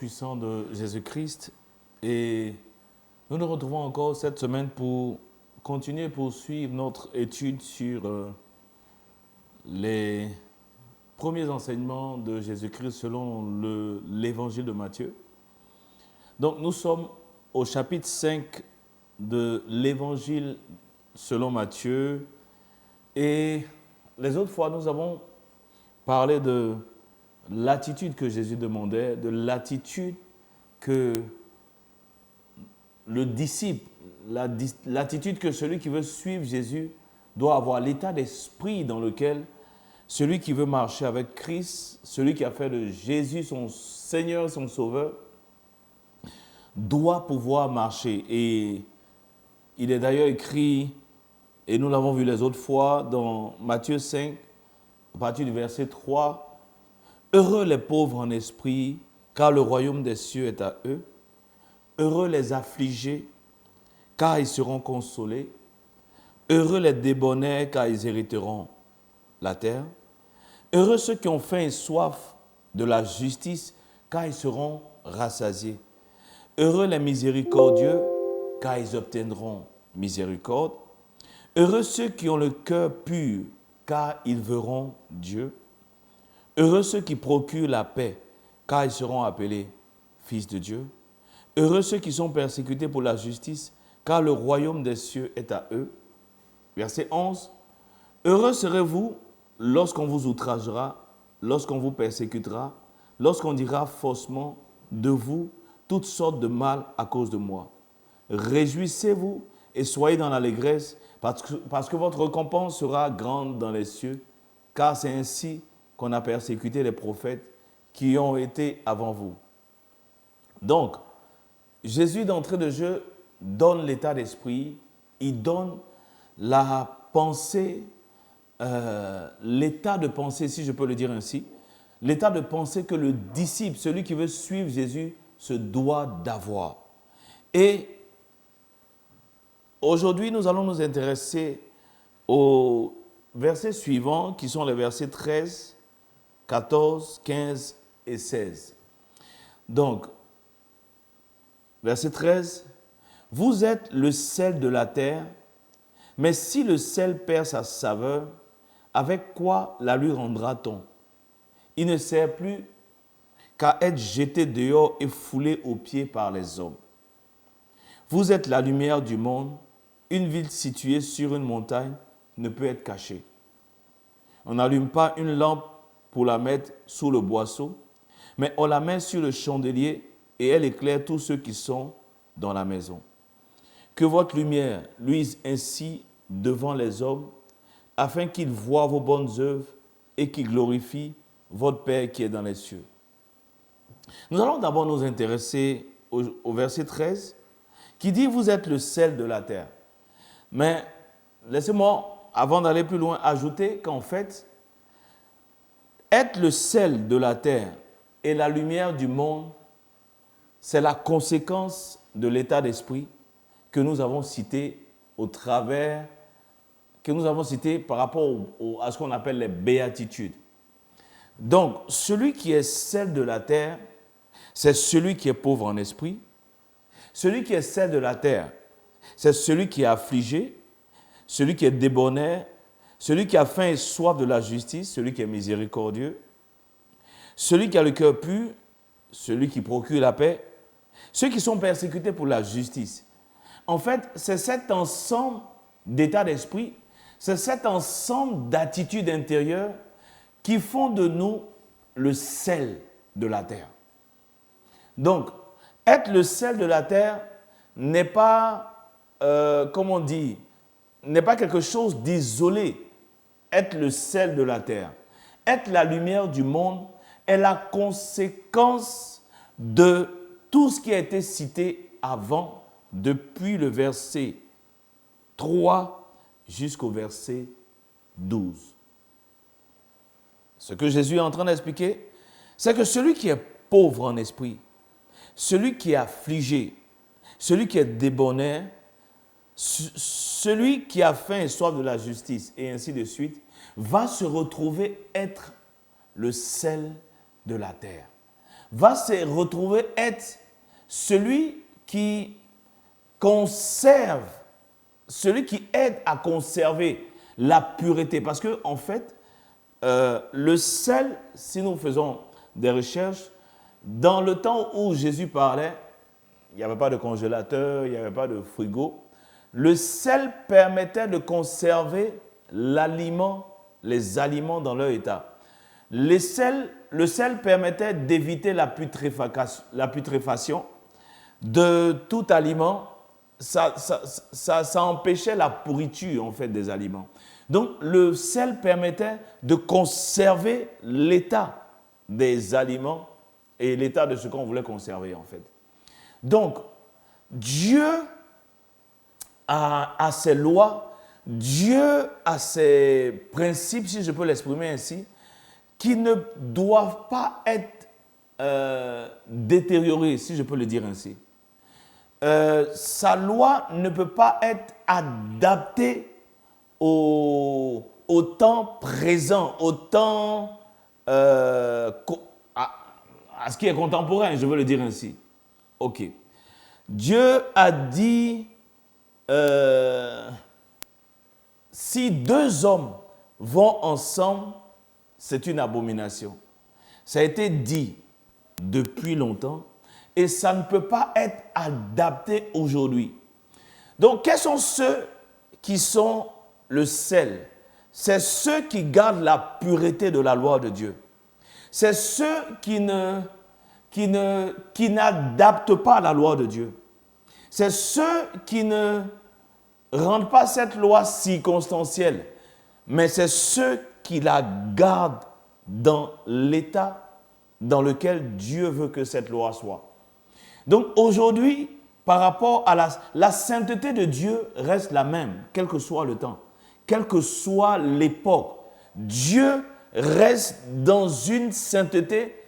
puissant de Jésus-Christ et nous nous retrouvons encore cette semaine pour continuer, poursuivre notre étude sur les premiers enseignements de Jésus-Christ selon l'évangile de Matthieu. Donc nous sommes au chapitre 5 de l'évangile selon Matthieu et les autres fois nous avons parlé de l'attitude que Jésus demandait, de l'attitude que le disciple, l'attitude que celui qui veut suivre Jésus doit avoir, l'état d'esprit dans lequel celui qui veut marcher avec Christ, celui qui a fait de Jésus son Seigneur, son Sauveur, doit pouvoir marcher. Et il est d'ailleurs écrit, et nous l'avons vu les autres fois, dans Matthieu 5, à partir du verset 3, « Heureux les pauvres en esprit, car le royaume des cieux est à eux. Heureux les affligés, car ils seront consolés. Heureux les débonnaires, car ils hériteront la terre. Heureux ceux qui ont faim et soif de la justice, car ils seront rassasiés. Heureux les miséricordieux, car ils obtiendront miséricorde. Heureux ceux qui ont le cœur pur, car ils verront Dieu. Heureux ceux qui procurent la paix, car ils seront appelés fils de Dieu. Heureux ceux qui sont persécutés pour la justice, car le royaume des cieux est à eux. » Verset 11. « Heureux serez-vous lorsqu'on vous outragera, lorsqu'on vous persécutera, lorsqu'on dira faussement de vous toutes sortes de mal à cause de moi. Réjouissez-vous et soyez dans l'allégresse, parce que votre récompense sera grande dans les cieux, car c'est ainsi qu'on a persécuté les prophètes qui ont été avant vous. » Donc, Jésus d'entrée de jeu donne l'état d'esprit, il donne la pensée, l'état de pensée, si je peux le dire ainsi, l'état de pensée que le disciple, celui qui veut suivre Jésus, se doit d'avoir. Et aujourd'hui, nous allons nous intéresser aux versets suivants, qui sont les versets 13, 14, 15 et 16. Donc, verset 13. « Vous êtes le sel de la terre, mais si le sel perd sa saveur, avec quoi la lui rendra-t-on? Il ne sert plus qu'à être jeté dehors et foulé aux pieds par les hommes. Vous êtes la lumière du monde. Une ville située sur une montagne ne peut être cachée. On n'allume pas une lampe pour la mettre sous le boisseau, mais on la met sur le chandelier et elle éclaire tous ceux qui sont dans la maison. Que votre lumière luise ainsi devant les hommes, afin qu'ils voient vos bonnes œuvres et qu'ils glorifient votre Père qui est dans les cieux. » Nous allons d'abord nous intéresser au verset 13, qui dit « Vous êtes le sel de la terre ». Mais laissez-moi, avant d'aller plus loin, ajouter qu'en fait, être le sel de la terre et la lumière du monde, c'est la conséquence de l'état d'esprit que nous avons cité par rapport à ce qu'on appelle les béatitudes. Donc, celui qui est sel de la terre, c'est celui qui est pauvre en esprit. Celui qui est sel de la terre, c'est celui qui est affligé, celui qui est débonnaire, celui qui a faim et soif de la justice, celui qui est miséricordieux, celui qui a le cœur pur, celui qui procure la paix, ceux qui sont persécutés pour la justice. En fait, c'est cet ensemble d'état d'esprit, c'est cet ensemble d'attitudes intérieures qui font de nous le sel de la terre. Donc, être le sel de la terre n'est pas, n'est pas quelque chose d'isolé. Être le sel de la terre, être la lumière du monde est la conséquence de tout ce qui a été cité avant, depuis le verset 3 jusqu'au verset 12. Ce que Jésus est en train d'expliquer, c'est que celui qui est pauvre en esprit, celui qui est affligé, celui qui est débonnaire, celui qui a faim et soif de la justice, et ainsi de suite, va se retrouver être le sel de la terre. va se retrouver être celui qui conserve, celui qui aide à conserver la pureté. Parce que, en fait, le sel, si nous faisons des recherches, dans le temps où Jésus parlait, il n'y avait pas de congélateur, il n'y avait pas de frigo. Le sel permettait de conserver l'aliment, les aliments dans leur état. Le sel permettait d'éviter la putréfaction de tout aliment. Ça empêchait la pourriture en fait des aliments. Donc le sel permettait de conserver l'état des aliments et l'état de ce qu'on voulait conserver en fait. Donc Dieu a ses lois, Dieu a ses principes, si je peux l'exprimer ainsi, qui ne doivent pas être détériorés, si je peux le dire ainsi. Sa loi ne peut pas être adaptée au temps présent, au temps à ce qui est contemporain, je veux le dire ainsi. Ok. Dieu a dit, si deux hommes vont ensemble, c'est une abomination. Ça a été dit depuis longtemps et ça ne peut pas être adapté aujourd'hui. Donc, quels sont ceux qui sont le sel? C'est ceux qui gardent la pureté de la loi de Dieu. C'est ceux qui n'adaptent pas la loi de Dieu. C'est ceux qui ne rendent pas cette loi circonstancielle, mais c'est ceux qui la gardent dans l'état dans lequel Dieu veut que cette loi soit. Donc aujourd'hui, par rapport à la sainteté de Dieu reste la même, quel que soit le temps, quelle que soit l'époque. Dieu reste dans une sainteté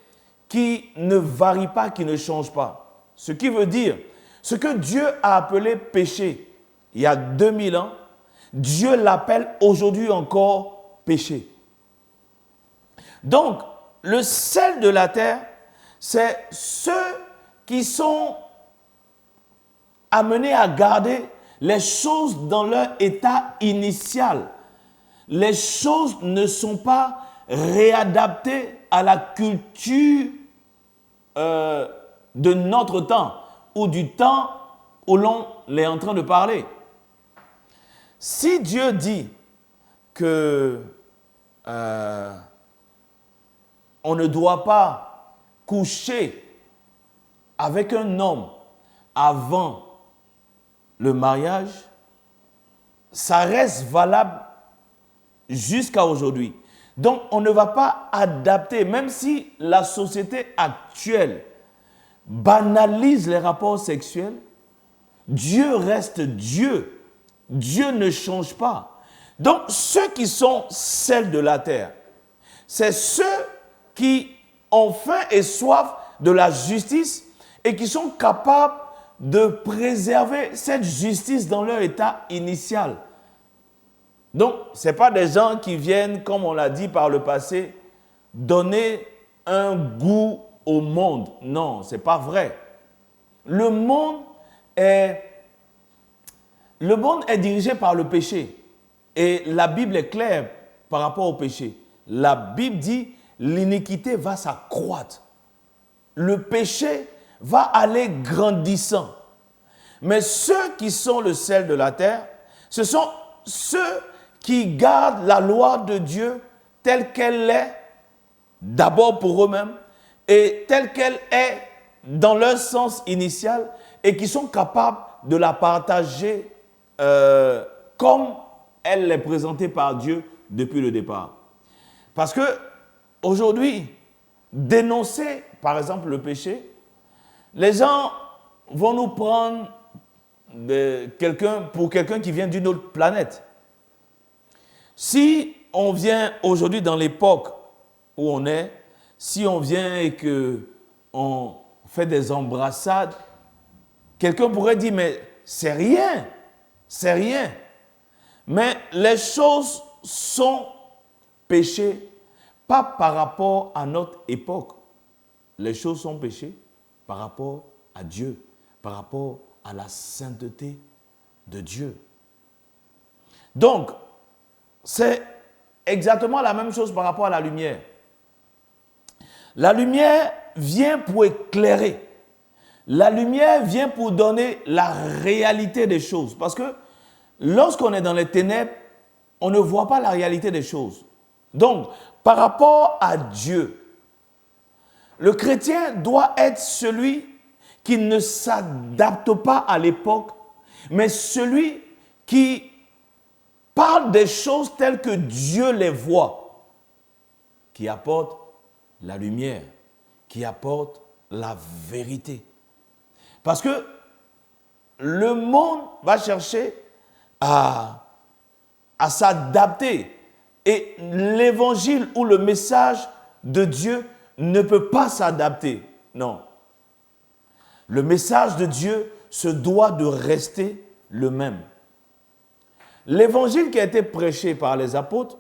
qui ne varie pas, qui ne change pas. Ce qui veut dire, ce que Dieu a appelé péché il y a 2000 ans, Dieu l'appelle aujourd'hui encore péché. Donc, le sel de la terre, c'est ceux qui sont amenés à garder les choses dans leur état initial. Les choses ne sont pas réadaptées à la culture de notre temps ou du temps où l'on est en train de parler. Si Dieu dit que on ne doit pas coucher avec un homme avant le mariage, ça reste valable jusqu'à aujourd'hui. Donc, on ne va pas adapter, même si la société actuelle banalise les rapports sexuels, Dieu reste Dieu. Dieu ne change pas. Donc, ceux qui sont celles de la terre, c'est ceux qui ont faim et soif de la justice et qui sont capables de préserver cette justice dans leur état initial. Donc, ce n'est pas des gens qui viennent, comme on l'a dit par le passé, donner un goût au monde. Non, ce n'est pas vrai. Le monde est dirigé par le péché. Et la Bible est claire par rapport au péché. La Bible dit, l'iniquité va s'accroître. Le péché va aller grandissant. Mais ceux qui sont le sel de la terre, ce sont ceux qui gardent la loi de Dieu telle qu'elle est, d'abord pour eux-mêmes, et telle qu'elle est dans leur sens initial, et qui sont capables de la partager comme elle est présentée par Dieu depuis le départ. Parce que aujourd'hui, dénoncer, par exemple, le péché, les gens vont nous prendre pour quelqu'un qui vient d'une autre planète. Si on vient aujourd'hui dans l'époque où on est, si on vient et qu'on fait des embrassades, quelqu'un pourrait dire, mais c'est rien, c'est rien. Mais les choses sont péchées, pas par rapport à notre époque. les choses sont péchées par rapport à Dieu, par rapport à la sainteté de Dieu. Donc, c'est exactement la même chose par rapport à la lumière. La lumière vient pour éclairer. La lumière vient pour donner la réalité des choses. Parce que lorsqu'on est dans les ténèbres, on ne voit pas la réalité des choses. Donc, par rapport à Dieu, le chrétien doit être celui qui ne s'adapte pas à l'époque, mais celui qui parle des choses telles que Dieu les voit, qui apporte la lumière, qui apporte la vérité. Parce que le monde va chercher à s'adapter et l'évangile ou le message de Dieu ne peut pas s'adapter. Non. Le message de Dieu se doit de rester le même. L'évangile qui a été prêché par les apôtres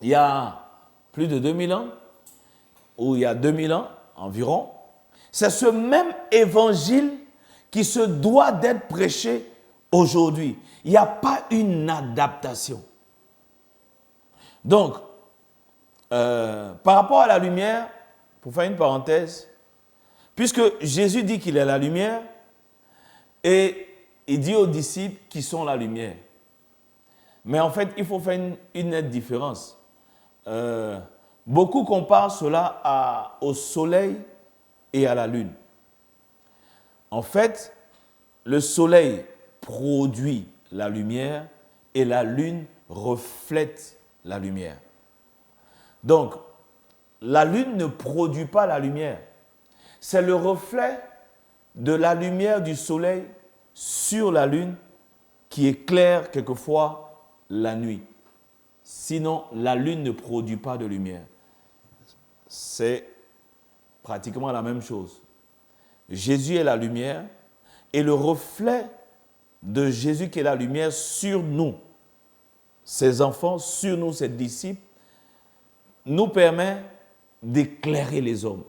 il y a plus de 2000 ans, ou il y a 2000 ans environ, c'est ce même évangile qui se doit d'être prêché aujourd'hui. Il n'y a pas une adaptation. Donc, par rapport à la lumière, pour faire une parenthèse, puisque Jésus dit qu'il est la lumière, et il dit aux disciples qu'ils sont la lumière. Mais en fait, il faut faire une nette différence. Beaucoup comparent cela au soleil et à la lune. En fait, le soleil produit la lumière et la lune reflète la lumière. Donc, la lune ne produit pas la lumière. C'est le reflet de la lumière du soleil sur la lune qui éclaire quelquefois la nuit. Sinon, la lune ne produit pas de lumière. C'est pratiquement la même chose. Jésus est la lumière et le reflet de Jésus qui est la lumière sur nous, ses enfants, sur nous, ses disciples, nous permet d'éclairer les hommes.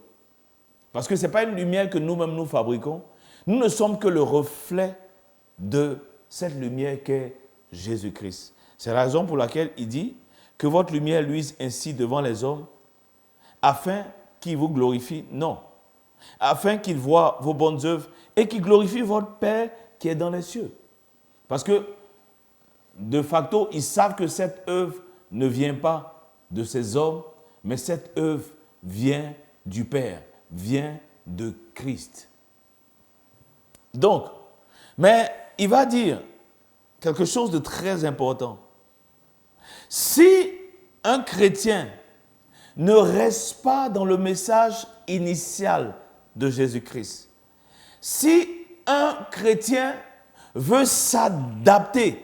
Parce que ce n'est pas une lumière que nous-mêmes nous fabriquons. Nous ne sommes que le reflet de cette lumière qu'est Jésus-Christ. C'est la raison pour laquelle il dit que votre lumière luise ainsi devant les hommes afin qu'ils vous glorifient. Non. Afin qu'ils voient vos bonnes œuvres et qu'ils glorifient votre Père qui est dans les cieux. Parce que, de facto, ils savent que cette œuvre ne vient pas de ces hommes, mais cette œuvre vient du Père, vient de Christ. Donc, mais il va dire quelque chose de très important. Si un chrétien ne reste pas dans le message initial de Jésus-Christ, si un chrétien veut s'adapter,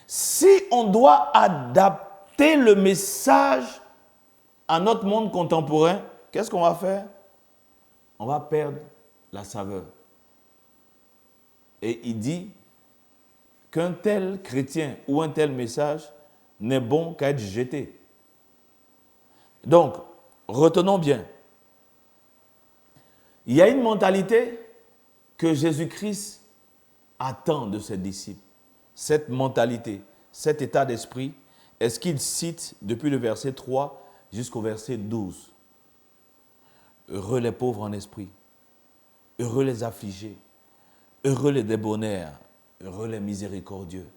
si on doit adapter le message à notre monde contemporain, qu'est-ce qu'on va faire? On va perdre la saveur. Et il dit qu'un tel chrétien ou un tel message n'est bon qu'à être jeté. Donc, retenons bien, il y a une mentalité que Jésus-Christ attend de ses disciples. Cette mentalité, cet état d'esprit, est ce qu'il cite depuis le verset 3 jusqu'au verset 12. Heureux les pauvres en esprit, heureux les affligés, heureux les débonnaires, heureux les miséricordieux.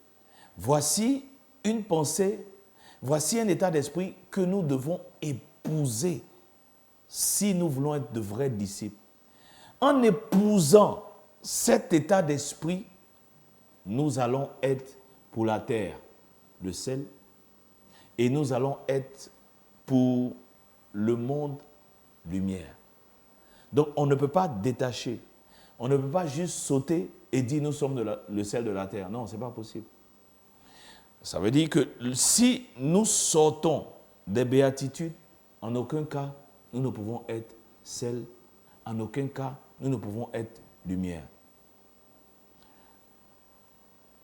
Voici une pensée, voici un état d'esprit que nous devons épouser si nous voulons être de vrais disciples. En épousant cet état d'esprit, nous allons être pour la terre le sel et nous allons être pour le monde lumière. Donc on ne peut pas détacher, on ne peut pas juste sauter et dire nous sommes le sel de la terre. Non, ce n'est pas possible. Ça veut dire que si nous sortons des béatitudes, en aucun cas nous ne pouvons être sel, en aucun cas nous ne pouvons être lumière.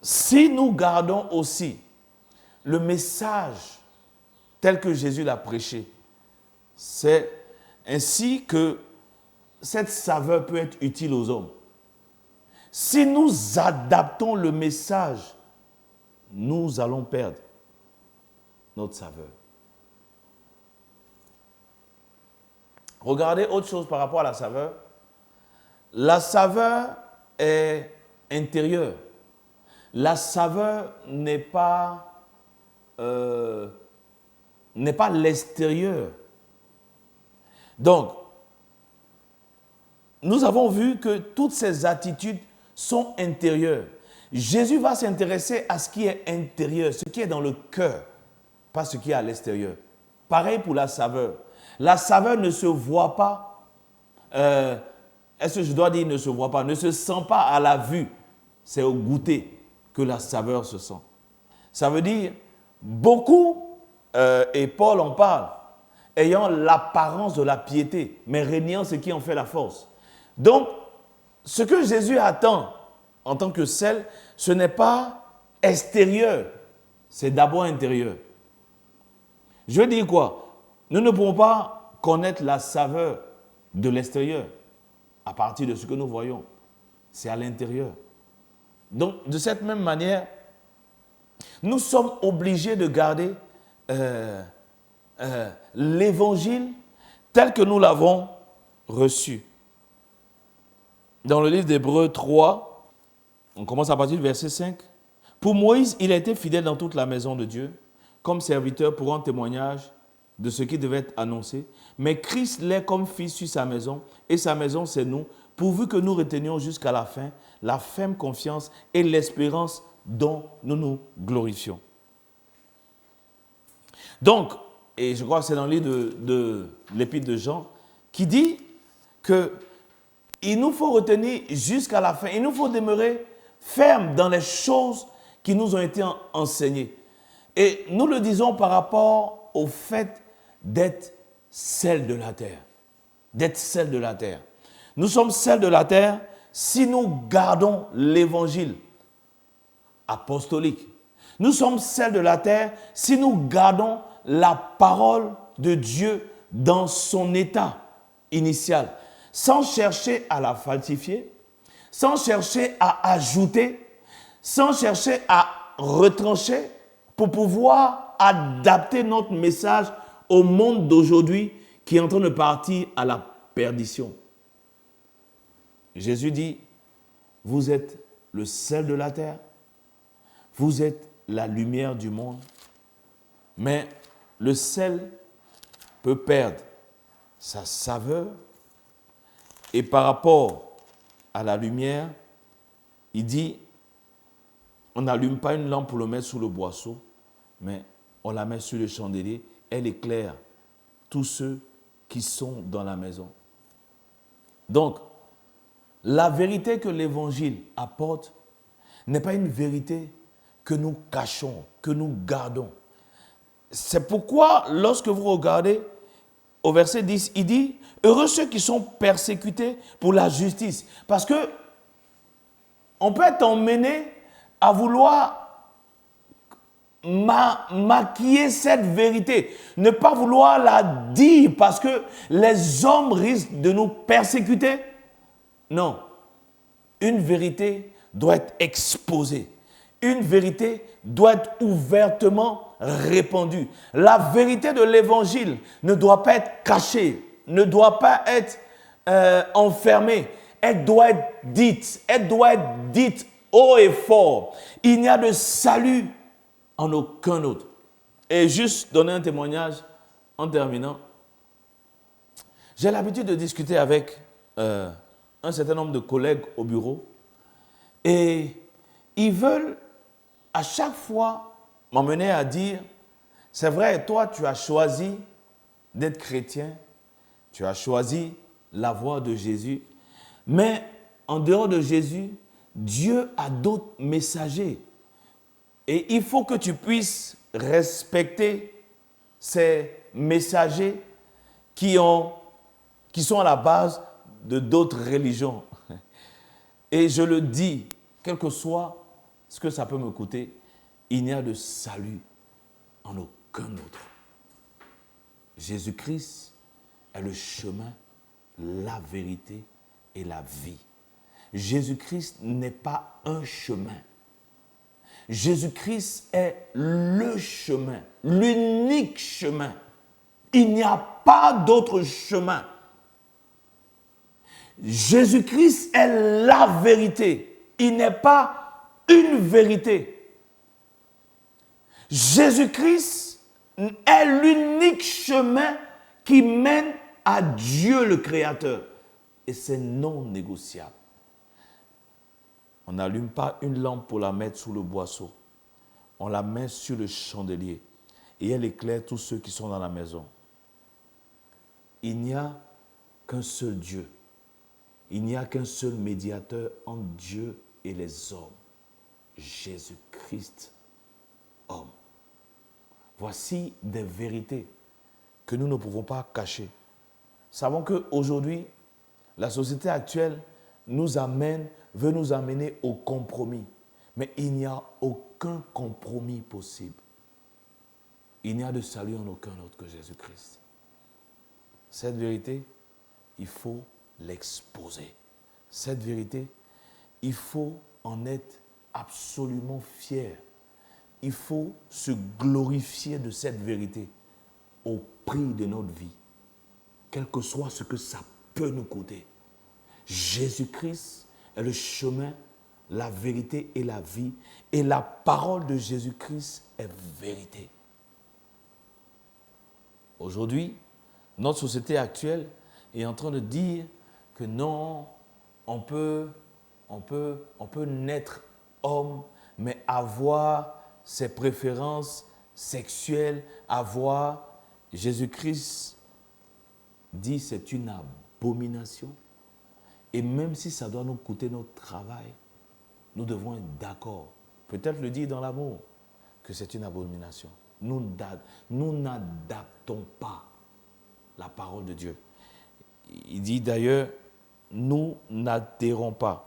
Si nous gardons aussi le message tel que Jésus l'a prêché, c'est ainsi que cette saveur peut être utile aux hommes. Si nous adaptons le message, nous allons perdre notre saveur. Regardez autre chose par rapport à la saveur. La saveur est intérieure. La saveur n'est pas l'extérieur. Donc, nous avons vu que toutes ces attitudes sont intérieures. Jésus va s'intéresser à ce qui est intérieur, ce qui est dans le cœur, pas ce qui est à l'extérieur. Pareil pour la saveur. La saveur ne se voit pas. Est-ce que je dois dire ne se voit pas? Ne se sent pas à la vue. C'est au goûter que la saveur se sent. Ça veut dire, beaucoup, et Paul en parle, ayant l'apparence de la piété, mais régnant ce qui en fait la force. Donc, ce que Jésus attend en tant que sel, ce n'est pas extérieur, c'est d'abord intérieur. Je veux dire quoi? Nous ne pouvons pas connaître la saveur de l'extérieur à partir de ce que nous voyons. C'est à l'intérieur. Donc, de cette même manière, nous sommes obligés de garder l'évangile tel que nous l'avons reçu. Dans le livre d'Hébreux 3, on commence à partir du verset 5. Pour Moïse, il a été fidèle dans toute la maison de Dieu, comme serviteur pour rendre témoignage de ce qui devait être annoncé. Mais Christ l'est comme fils sur sa maison, et sa maison, c'est nous, pourvu que nous retenions jusqu'à la fin la ferme confiance et l'espérance dont nous nous glorifions. Donc, et je crois que c'est dans le livre de l'Épître de Jean, qui dit qu'il nous faut retenir jusqu'à la fin, il nous faut demeurer ferme dans les choses qui nous ont été enseignées. Et nous le disons par rapport au fait d'être sel de la terre. D'être sel de la terre. Nous sommes sel de la terre si nous gardons l'évangile apostolique. Nous sommes sel de la terre si nous gardons la parole de Dieu dans son état initial, sans chercher à la falsifier, sans chercher à ajouter, sans chercher à retrancher pour pouvoir adapter notre message au monde d'aujourd'hui qui est en train de partir à la perdition. Jésus dit, vous êtes le sel de la terre, vous êtes la lumière du monde, mais le sel peut perdre sa saveur et par rapport à la lumière, il dit, on n'allume pas une lampe pour le mettre sous le boisseau, mais on la met sur le chandelier, elle éclaire tous ceux qui sont dans la maison. Donc, la vérité que l'Évangile apporte n'est pas une vérité que nous cachons, que nous gardons. C'est pourquoi, lorsque vous regardez au verset 10, il dit « Heureux ceux qui sont persécutés pour la justice ». Parce que on peut être emmené à vouloir maquiller cette vérité, ne pas vouloir la dire parce que les hommes risquent de nous persécuter. Non, une vérité doit être exposée. Une vérité doit être ouvertement répandue. La vérité de l'évangile ne doit pas être cachée, ne doit pas être enfermée. Elle doit être dite haut et fort. Il n'y a de salut en aucun autre. Et juste donner un témoignage en terminant. J'ai l'habitude de discuter avec un certain nombre de collègues au bureau et ils veulent à chaque fois m'emmener à dire, c'est vrai, toi tu as choisi d'être chrétien, tu as choisi la voie de Jésus, mais en dehors de Jésus, Dieu a d'autres messagers. Et il faut que tu puisses respecter ces messagers qui sont à la base de d'autres religions. Et je le dis, quel que soit ce que ça peut me coûter, il n'y a de salut en aucun autre. Jésus-Christ est le chemin, la vérité et la vie. Jésus-Christ n'est pas un chemin. Jésus-Christ est le chemin, l'unique chemin. Il n'y a pas d'autre chemin. Jésus-Christ est la vérité. Il n'est pas une vérité. Jésus-Christ est l'unique chemin qui mène à Dieu le Créateur. Et c'est non négociable. On n'allume pas une lampe pour la mettre sous le boisseau. On la met sur le chandelier et elle éclaire tous ceux qui sont dans la maison. Il n'y a qu'un seul Dieu. Il n'y a qu'un seul médiateur entre Dieu et les hommes. Jésus-Christ, homme. Voici des vérités que nous ne pouvons pas cacher. Savons qu'aujourd'hui, la société actuelle veut nous amener au compromis. Mais il n'y a aucun compromis possible. Il n'y a de salut en aucun autre que Jésus-Christ. Cette vérité, il faut l'exposer. Cette vérité, il faut en être absolument fier. Il faut se glorifier de cette vérité au prix de notre vie, quel que soit ce que ça peut nous coûter. Jésus-Christ est le chemin, la vérité et la vie. Et la parole de Jésus-Christ est vérité. Aujourd'hui, notre société actuelle est en train de dire que non, on peut naître homme, mais avoir ses préférences sexuelles, Jésus-Christ dit c'est une abomination. Et même si ça doit nous coûter notre travail, nous devons être d'accord, peut-être le dire dans l'amour, que c'est une abomination. Nous n'adaptons pas la parole de Dieu. Il dit d'ailleurs, nous n'altérons pas.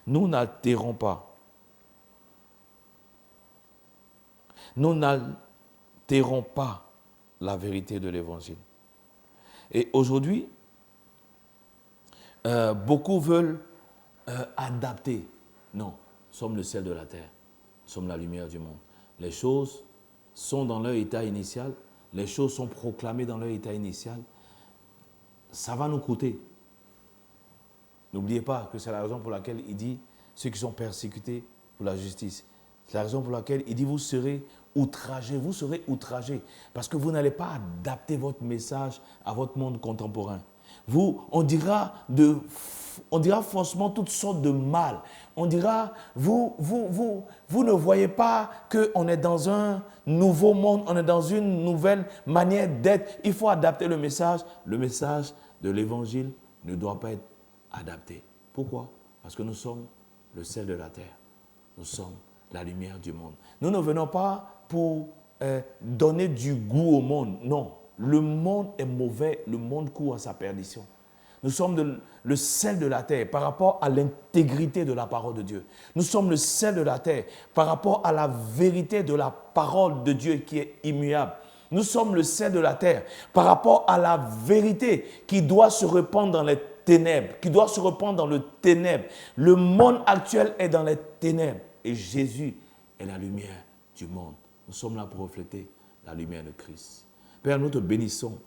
Nous n'altérons pas. Nous n'altérons pas la vérité de l'Évangile. Et aujourd'hui, beaucoup veulent adapter. Non, nous sommes le sel de la terre. Nous sommes la lumière du monde. Les choses sont dans leur état initial. Les choses sont proclamées dans leur état initial. Ça va nous coûter. N'oubliez pas que c'est la raison pour laquelle il dit ceux qui sont persécutés pour la justice. C'est la raison pour laquelle il dit vous serez outragés. Vous serez outragés parce que vous n'allez pas adapter votre message à votre monde contemporain. On dira forcément toutes sortes de mal. On dira, vous ne voyez pas qu'on est dans un nouveau monde, on est dans une nouvelle manière d'être. Il faut adapter le message. Le message de l'Évangile ne doit pas être adapté. Pourquoi? Parce que nous sommes le sel de la terre. Nous sommes la lumière du monde. Nous ne venons pas pour donner du goût au monde. Non, le monde est mauvais, le monde court à sa perdition. Nous sommes le sel de la terre par rapport à l'intégrité de la parole de Dieu. Nous sommes le sel de la terre par rapport à la vérité de la parole de Dieu qui est immuable. Nous sommes le sel de la terre par rapport à la vérité qui doit se répandre dans les ténèbres, qui doit se répandre dans le ténèbre. Le monde actuel est dans les ténèbres et Jésus est la lumière du monde. Nous sommes là pour refléter la lumière de Christ. Père, nous te bénissons.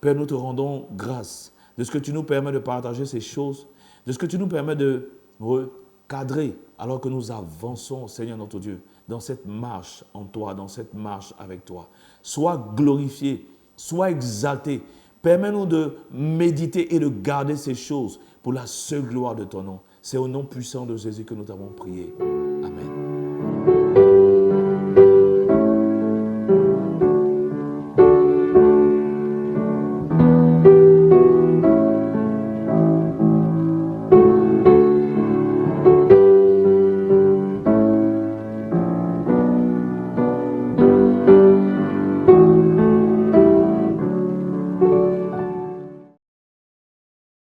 Père, nous te rendons grâce de ce que tu nous permets de partager ces choses, de ce que tu nous permets de recadrer alors que nous avançons, Seigneur notre Dieu, dans cette marche en toi, dans cette marche avec toi. Sois glorifié, sois exalté. Permets-nous de méditer et de garder ces choses pour la seule gloire de ton nom. C'est au nom puissant de Jésus que nous t'avons prié.